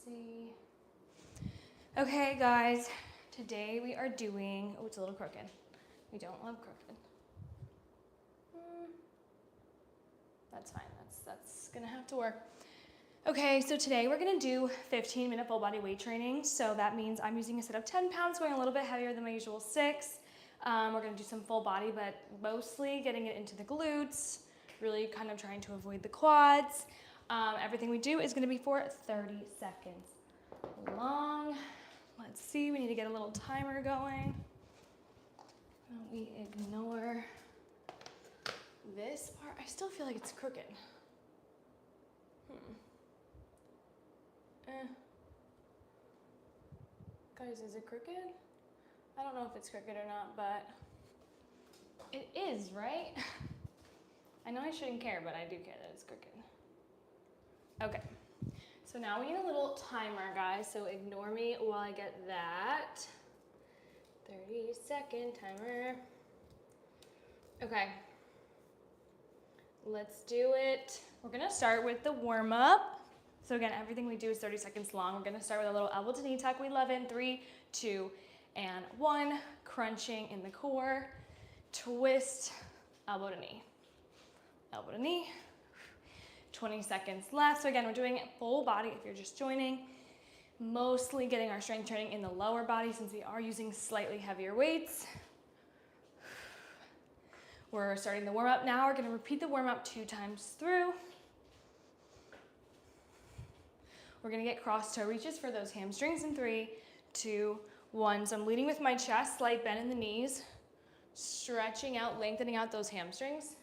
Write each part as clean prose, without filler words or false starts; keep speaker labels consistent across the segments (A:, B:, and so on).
A: see. Okay, guys, today we are doing, oh, it's a little crooked. We don't love crooked. That's fine, that's gonna have to work. Okay, so today we're gonna do 15-minute full body weight training. So that means I'm using a set of 10 pounds, going a little bit heavier than my usual 6. We're gonna do some full body, but mostly getting it into the glutes, really kind of trying to avoid the quads. Everything we do is gonna be for 30 seconds long. Let's see, we need to get a little timer going. We ignore this part. I still feel like it's crooked. Guys, is it crooked? I don't know if it's crooked or not, but it is, right? I know I shouldn't care, but I do care that it's crooked. Okay, so now we need a little timer, guys, so ignore me while I get that. 30-second timer. Okay, let's do it. We're gonna start with the warm up. So again, everything we do is 30 seconds long. We're gonna start with a little elbow to knee tuck. We love it in 3, 2, and 1. Crunching in the core. Twist, elbow to knee. Elbow to knee. 20 seconds left. So again, we're doing full body if you're just joining. Mostly getting our strength training in the lower body since we are using slightly heavier weights. We're starting the warm up now. We're gonna repeat the warm up 2 times through. We're gonna get cross toe reaches for those hamstrings in 3, 2, 1. So I'm leading with my chest, slight bend in the knees, stretching out, lengthening out those hamstrings.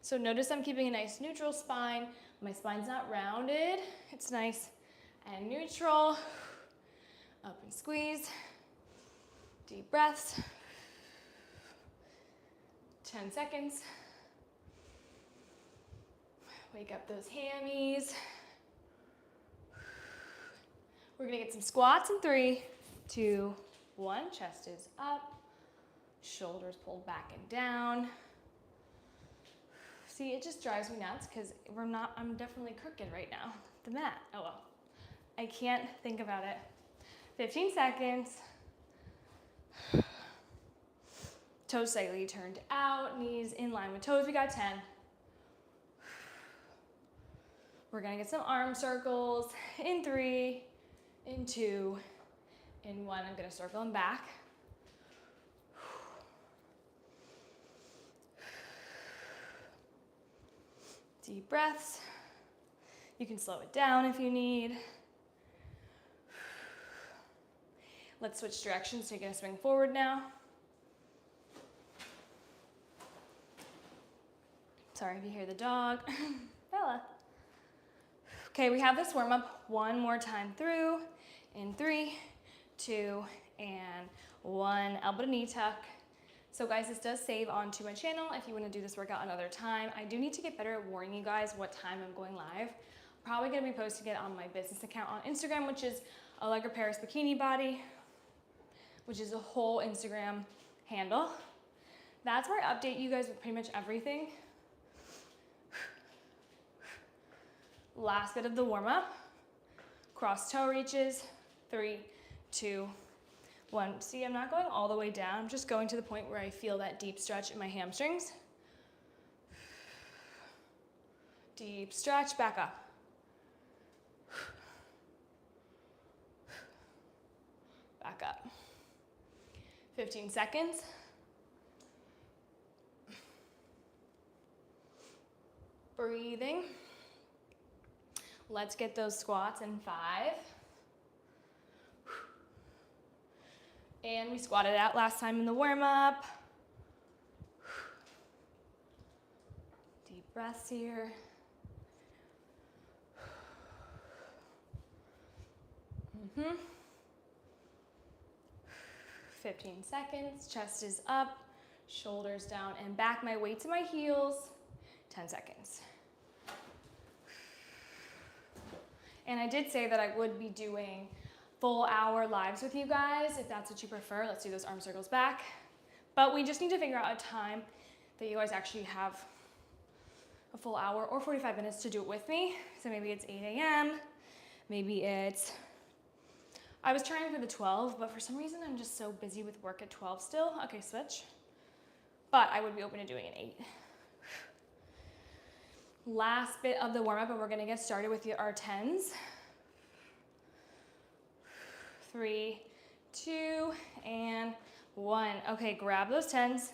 A: So notice I'm keeping a nice neutral spine. My spine's not rounded. It's nice and neutral. Up and squeeze. Deep breaths. 10 seconds. Wake up those hammies. We're gonna get some squats in 3, 2, 1. Chest is up. Shoulders pulled back and down. See, it just drives me nuts because I'm definitely crooked right now. The mat, oh well. I can't think about it. 15 seconds. Toes slightly turned out, knees in line with toes. We got 10. We're gonna get some arm circles in 3, in 2, in 1. I'm gonna circle them back. Deep breaths. You can slow it down if you need. Let's switch directions, taking a swing forward now. Sorry if you hear the dog. Bella. Okay, we have this warm up one more time through. In 3, 2, and 1. Elbow to knee tuck. So guys, this does save onto my channel if you want to do this workout another time. I do need to get better at warning you guys what time I'm going live. I'm probably going to be posting it on my business account on Instagram, which is Allegra Paris Bikini Body, which is a whole Instagram handle. That's where I update you guys with pretty much everything. Last bit of the warm up. Cross toe reaches. 3, 2, 1. See, I'm not going all the way down. I'm just going to the point where I feel that deep stretch in my hamstrings. Deep stretch, back up. Back up. 15 seconds. Breathing. Let's get those squats in 5. And we squatted out last time in the warm-up. Deep breaths here. Mm-hmm. 15 seconds, chest is up, shoulders down and back, my weight to my heels, 10 seconds. And I did say that I would be doing full hour lives with you guys, if that's what you prefer. Let's do those arm circles back. But we just need to figure out a time that you guys actually have a full hour or 45 minutes to do it with me. So maybe it's 8 a.m., maybe it's I was trying for the 12, but for some reason I'm just so busy with work at 12 still. Okay, switch. But I would be open to doing an 8. Last bit of the warm-up, and we're gonna get started with our 10s. 3, 2, and 1. Okay, grab those 10s.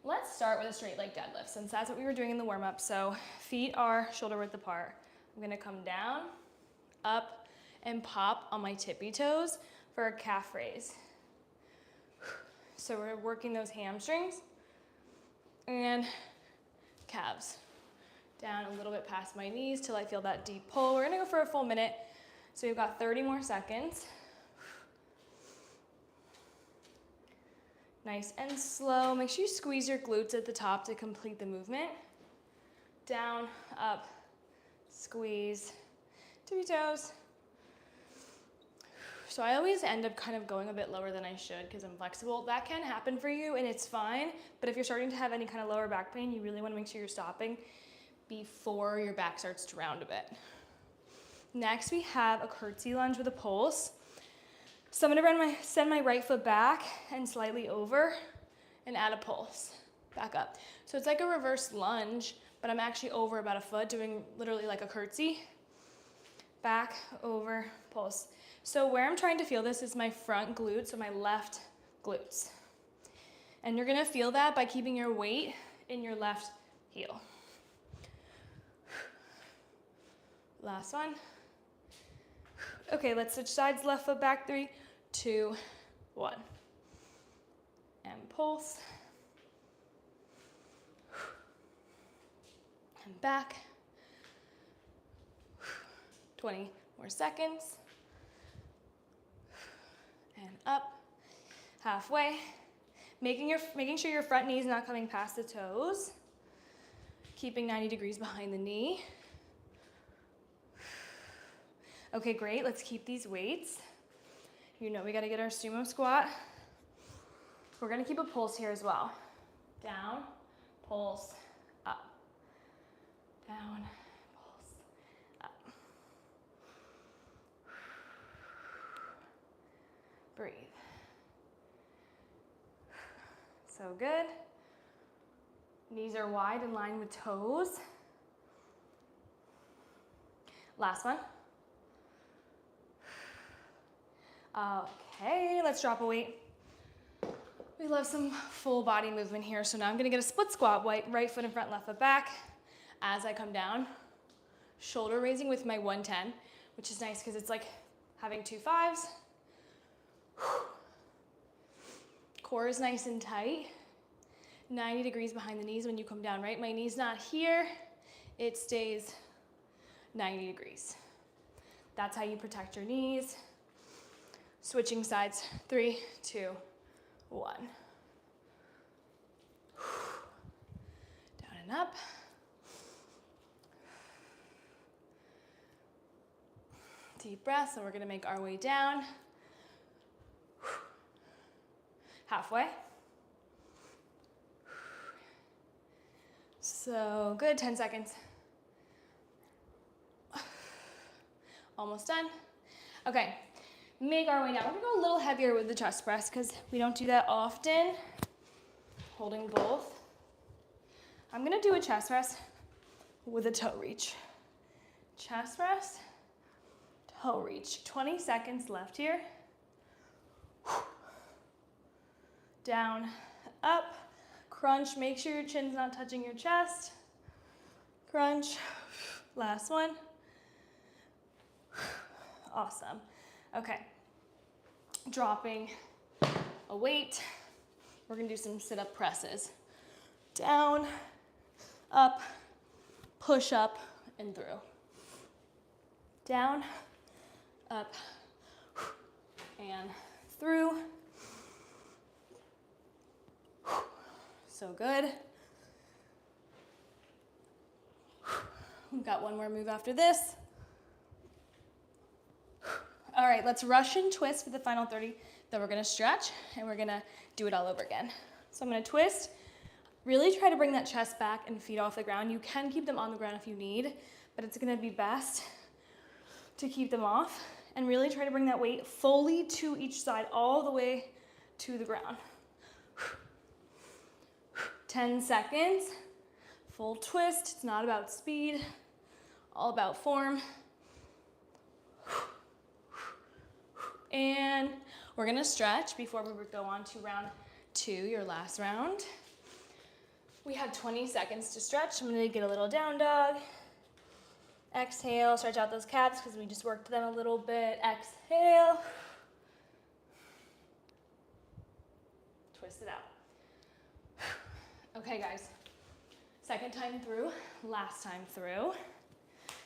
A: Let's start with a straight leg deadlift, since that's what we were doing in the warm-up. So feet are shoulder width apart. I'm gonna come down, up, and pop on my tippy toes for a calf raise. So we're working those hamstrings and calves. Down a little bit past my knees till I feel that deep pull. We're gonna go for a full minute. So we've got 30 more seconds. Nice and slow. Make sure you squeeze your glutes at the top to complete the movement. Down, up, squeeze, tippy toes. So I always end up kind of going a bit lower than I should because I'm flexible. That can happen for you and it's fine, but if you're starting to have any kind of lower back pain, you really want to make sure you're stopping before your back starts to round a bit. Next, we have a curtsy lunge with a pulse. So I'm gonna send my right foot back and slightly over and add a pulse, back up. So it's like a reverse lunge, but I'm actually over about a foot, doing literally like a curtsy. Back, over, pulse. So where I'm trying to feel this is my front glutes, so my left glutes. And you're gonna feel that by keeping your weight in your left heel. Last one. Okay, let's switch sides, left foot back, 3, 2, 1. And pulse. And back. 20 more seconds. And up, halfway. Making sure your front knee is not coming past the toes. Keeping 90 degrees behind the knee. Okay, great, let's keep these weights. You know we gotta get our sumo squat. We're gonna keep a pulse here as well. Down, pulse, up. Down, pulse, up. Breathe. So good. Knees are wide in line with toes. Last one. Okay, let's drop a weight. We love some full body movement here. So now I'm gonna get a split squat, right foot in front, left foot back. As I come down, shoulder raising with my 110, which is nice because it's like having 2 5s. Core is nice and tight. 90 degrees behind the knees when you come down, right? My knee's not here, it stays 90 degrees. That's how you protect your knees. Switching sides, 3, 2, 1. Down and up. Deep breaths, and we're gonna make our way down. Halfway. So good, 10 seconds. Almost done. Okay. Make our way down. We're gonna go a little heavier with the chest press because we don't do that often. Holding both. I'm gonna do a chest press with a toe reach. Chest press, toe reach. 20 seconds left here. Down, up, crunch. Make sure your chin's not touching your chest. Crunch. Last one. Awesome. Okay, dropping a weight. We're gonna do some sit-up presses. Down, up, push up, and through. Down, up, and through. So good. We've got one more move after this. All right, let's rush and twist for the final 30. Then we're gonna stretch and we're gonna do it all over again. So I'm gonna twist. Really try to bring that chest back and feet off the ground. You can keep them on the ground if you need, but it's gonna be best to keep them off and really try to bring that weight fully to each side, all the way to the ground. 10 seconds, full twist. It's not about speed, all about form. And we're gonna stretch before we go on to round 2, your last round. We have 20 seconds to stretch. I'm gonna get a little down dog. Exhale, stretch out those calves because we just worked them a little bit. Exhale. Twist it out. Okay, guys. Second time through, last time through.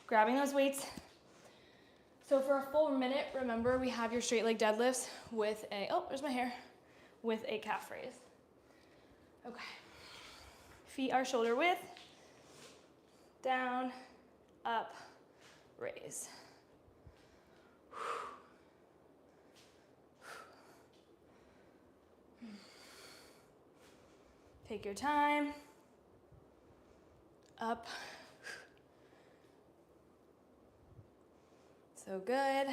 A: Grabbing those weights. So for a full minute, remember we have your straight leg deadlifts with a, oh, there's my hair, with a calf raise. Okay. Feet are shoulder width. Down, up, raise. Take your time. Up. So good.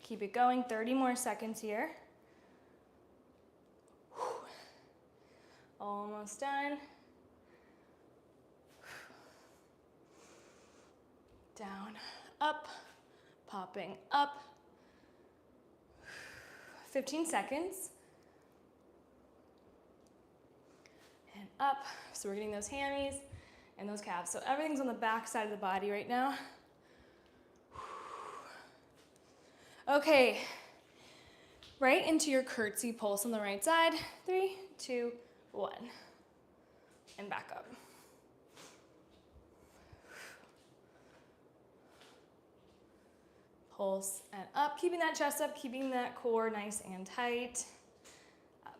A: Keep it going, 30 more seconds here. Almost done. Down, up, popping up. 15 seconds. And up. So we're getting those hammies and those calves. So everything's on the back side of the body right now. Okay, right into your curtsy pulse on the right side. 3, 2, 1. And back up. Pulse and up, keeping that chest up, keeping that core nice and tight. Up.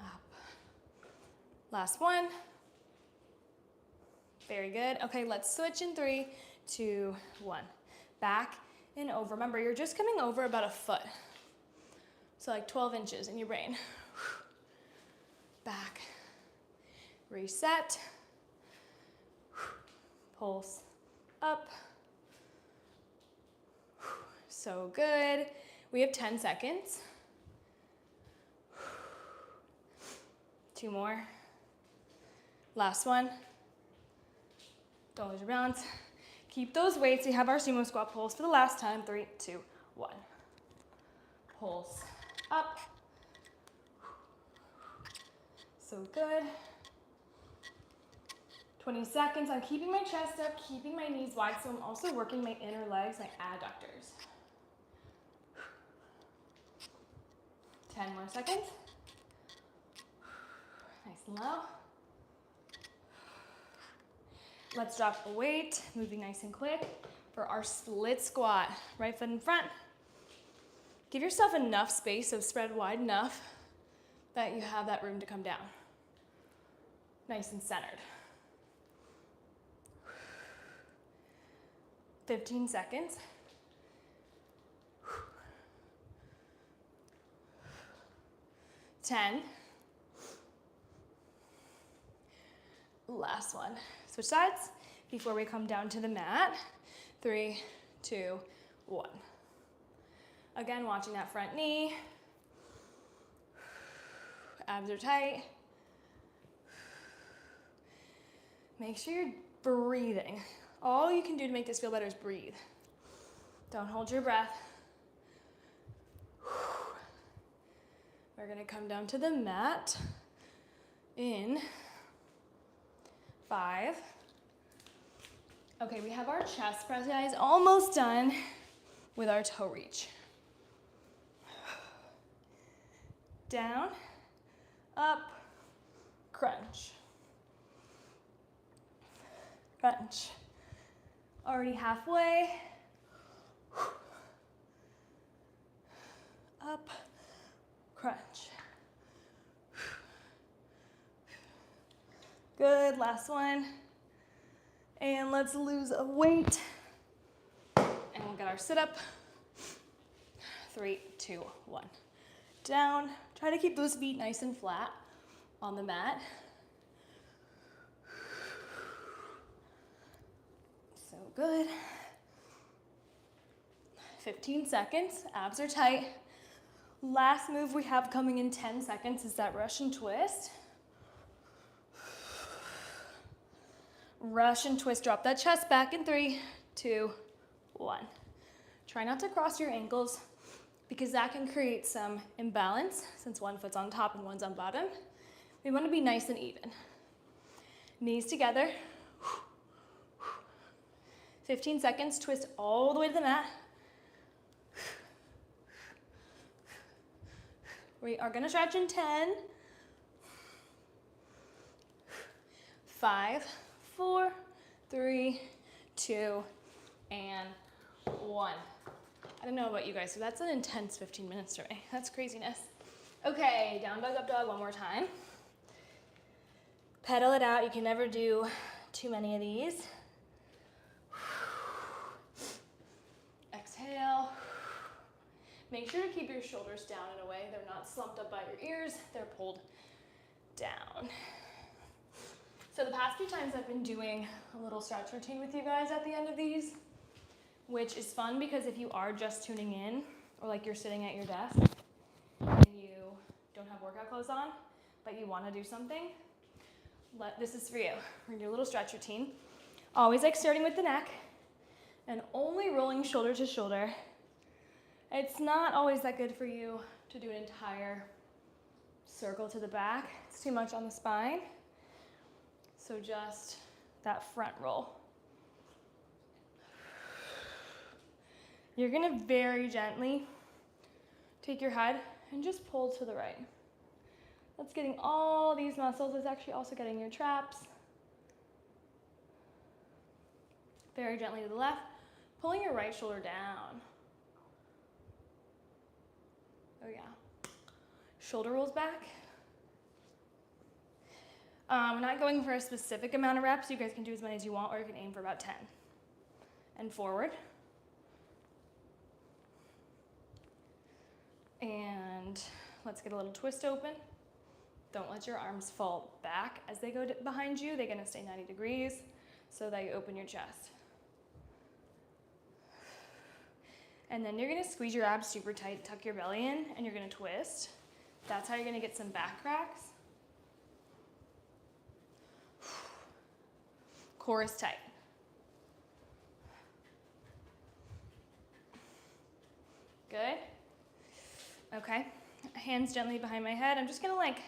A: Up. Last one. Very good. Okay, let's switch in 3, 2, 1. Back and over. Remember, you're just coming over about a foot. So like 12 inches in your brain. Back. Reset. Pulse up. So good. We have 10 seconds. 2 more. Last one. Don't lose your balance. Keep those weights. We have our sumo squat pulse for the last time. 3, 2, 1. Pulse up. So good. 20 seconds. I'm keeping my chest up, keeping my knees wide, so I'm also working my inner legs, my adductors. 10 more seconds. Nice and low. Let's drop the weight, moving nice and quick for our split squat. Right foot in front. Give yourself enough space, so spread wide enough that you have that room to come down. Nice and centered. 15 seconds. 10. Last one. Switch sides before we come down to the mat. 3, 2, 1. Again, watching that front knee. Abs are tight. Make sure you're breathing. All you can do to make this feel better is breathe. Don't hold your breath. We're gonna come down to the mat in 5. Okay, we have our chest press, guys, almost done with our toe reach. Down, up, crunch. Crunch. Already halfway. Up, crunch. Good, last one. And let's lose a weight. And we'll get our sit up. 3, 2, 1. Down. Try to keep those feet nice and flat on the mat. good. 15 seconds, abs are tight. Last move we have coming in 10 seconds is that Russian twist. Russian twist, drop that chest back in 3, 2, 1. Try not to cross your ankles because that can create some imbalance since one foot's on top and one's on bottom. We want to be nice and even. Knees together. 15 seconds, twist all the way to the mat. We are gonna stretch in 10, 5, 4, 3, 2, and 1. I don't know about you guys, so that's an intense 15 minutes for me. That's craziness. Okay, down dog, up dog, one more time. Pedal it out. You can never do too many of these. Exhale. Make sure to keep your shoulders down in a way. They're not slumped up by your ears. They're pulled down. So the past few times I've been doing a little stretch routine with you guys at the end of these, which is fun because if you are just tuning in or like you're sitting at your desk and you don't have workout clothes on, but you want to do something, this is for you. We're gonna do a little stretch routine. Always like starting with the neck and only rolling shoulder to shoulder. It's not always that good for you to do an entire circle to the back. It's too much on the spine. So just that front roll. You're gonna very gently take your head and just pull to the right. That's getting all these muscles. It's actually also getting your traps. Very gently to the left, pulling your right shoulder down. Oh yeah. Shoulder rolls back. I'm not going for a specific amount of reps. You guys can do as many as you want, or you can aim for about 10. And forward. And let's get a little twist open. Don't let your arms fall back as they go behind you. They're gonna stay 90 degrees so that you open your chest. And then you're gonna squeeze your abs super tight, tuck your belly in, and you're gonna twist. That's how you're gonna get some back cracks. Core is tight. Good. Okay, hands gently behind my head. I'm just gonna like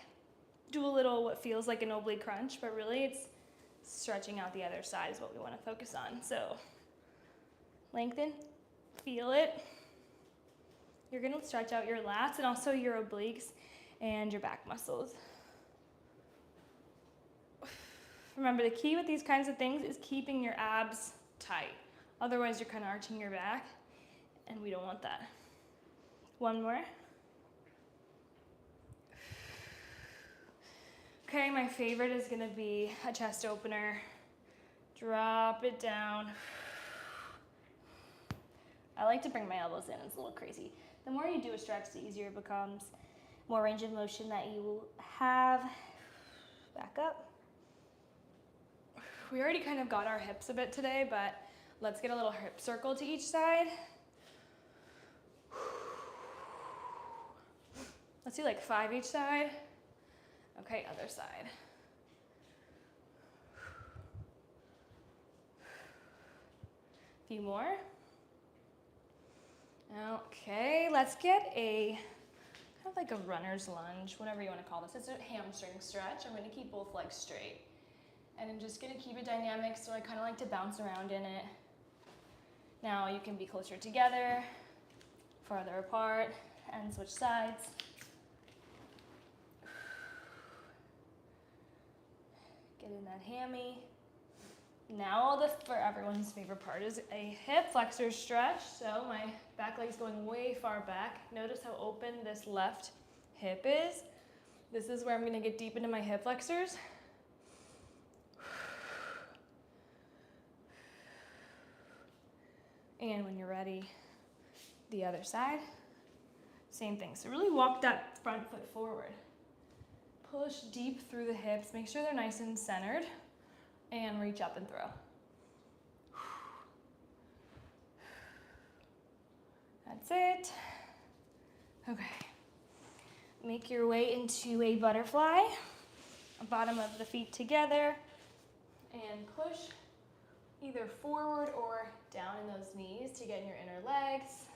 A: do a little what feels like an oblique crunch, but really it's stretching out the other side is what we wanna focus on. So lengthen. Feel it. You're gonna stretch out your lats and also your obliques and your back muscles. Remember, the key with these kinds of things is keeping your abs tight. Otherwise, you're kind of arching your back, and we don't want that. One more. Okay, my favorite is gonna be a chest opener. Drop it down. I like to bring my elbows in, it's a little crazy. The more you do a stretch, the easier it becomes. More range of motion that you will have. Back up. We already kind of got our hips a bit today, but let's get a little hip circle to each side. Let's do like 5 each side. Okay, other side. A few more. Okay, let's get a kind of like a runner's lunge, whatever you want to call this. It's a hamstring stretch. I'm going to keep both legs straight. And I'm just going to keep it dynamic, so I kind of like to bounce around in it. Now you can be closer together, farther apart, and switch sides. Get in that hammy. Now for everyone's favorite part is a hip flexor stretch. So my back leg's going way far back. Notice how open this left hip is. This is where I'm gonna get deep into my hip flexors. And when you're ready, the other side, same thing. So really walk that front foot forward. Push deep through the hips. Make sure they're nice and centered. And reach up and throw. That's it. Okay. Make your way into a butterfly. Bottom of the feet together. And push either forward or down in those knees to get in your inner legs.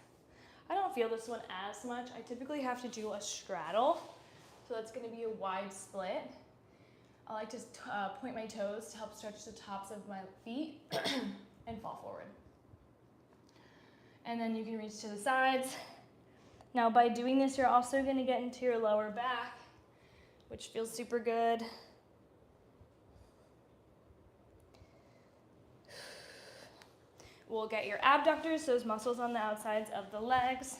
A: I don't feel this one as much. I typically have to do a straddle. So that's gonna be a wide split. I like to point my toes to help stretch the tops of my feet and fall forward. And then you can reach to the sides. Now by doing this, you're also gonna get into your lower back, which feels super good. We'll get your abductors, those muscles on the outsides of the legs,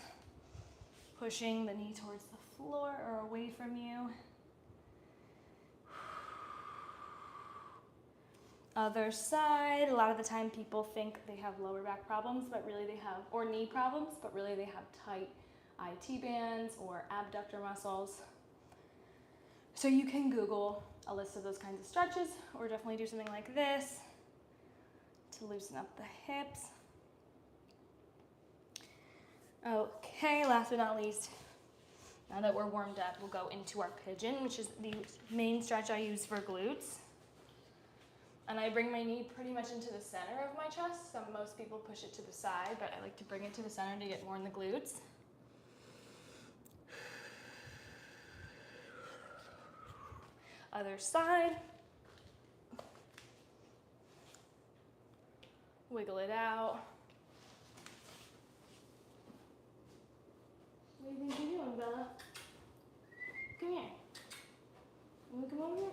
A: pushing the knee towards the floor or away from you. Other side, a lot of the time people think they have lower back problems, but really they have, or knee problems, but really they have tight IT bands or abductor muscles. So you can Google a list of those kinds of stretches, or definitely do something like this to loosen up the hips. Okay, last but not least, now that we're warmed up, we'll go into our pigeon, which is the main stretch I use for glutes. And I bring my knee pretty much into the center of my chest. Most people push it to the side, but I like to bring it to the center to get more in the glutes. Other side. Wiggle it out. What do you think you're doing, Bella? Come here. You wanna come over here?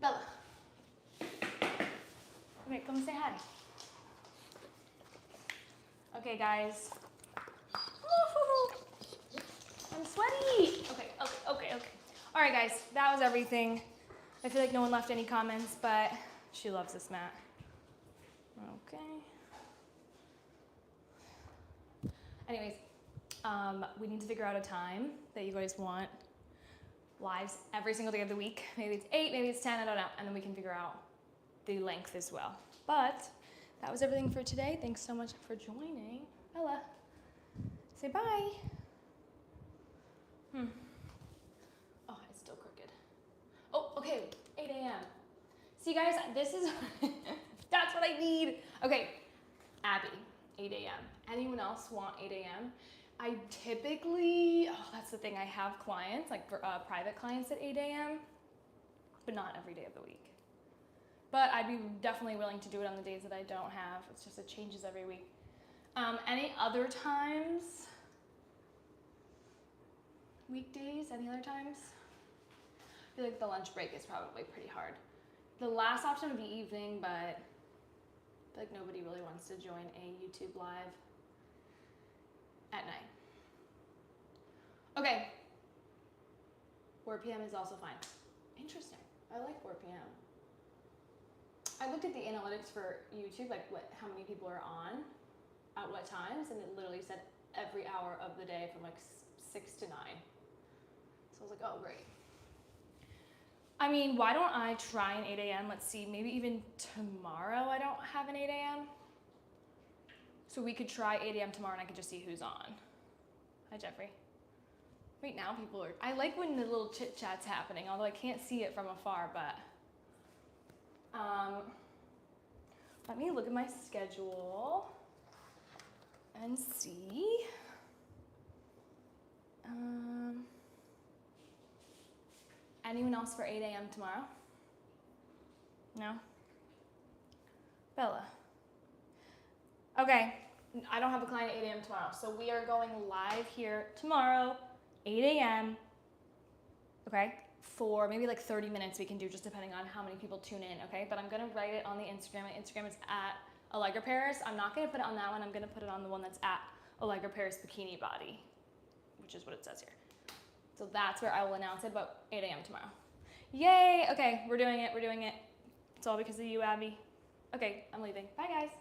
A: No. Bella. Okay, come say hi. Okay, guys. I'm sweaty. Okay. All right, guys, that was everything. I feel like no one left any comments, but she loves this mat. Okay. Anyways, we need to figure out a time that you guys want lives every single day of the week. Maybe it's 8, maybe it's 10, I don't know. And then we can figure out the length as well. But that was everything for today. Thanks so much for joining. Bella, say bye. Oh, it's still crooked. Oh, okay, 8 a.m. See guys, this is, that's what I need. Okay, Abby, 8 a.m. Anyone else want 8 a.m.? I typically, that's the thing, I have clients, like private clients at 8 a.m., but not every day of the week. But I'd be definitely willing to do it on the days that I don't have. It's just, it changes every week. Any other times? Weekdays, any other times? I feel like the lunch break is probably pretty hard. The last option would be evening, but I feel like nobody really wants to join a YouTube live at night. Okay. 4 p.m. is also fine. Interesting. I like 4 p.m. I looked at the analytics for YouTube, like how many people are on at what times, and it literally said every hour of the day from like 6 to 9. So I was like, oh, great. I mean, why don't I try an 8 a.m.? Let's see, maybe even tomorrow I don't have an 8 a.m. So we could try 8 a.m. tomorrow and I could just see who's on. Hi, Jeffrey. Right now people are, I like when the little chit chat's happening, although I can't see it from afar, but. Let me look at my schedule and see. Anyone else for 8 a.m. tomorrow? No? Bella. Okay, I don't have a client at 8 a.m. tomorrow, so we are going live here tomorrow, 8 a.m. Okay, for maybe like 30 minutes we can do, just depending on how many people tune in, okay? But I'm gonna write it on the Instagram. My Instagram is at Allegra Paris. I'm not gonna put it on that one. I'm gonna put it on the one that's at Allegra Paris Bikini Body, which is what it says here. So that's where I will announce it, about 8 a.m. tomorrow. Yay, okay, we're doing it. It's all because of you, Abby. Okay, I'm leaving. Bye, guys.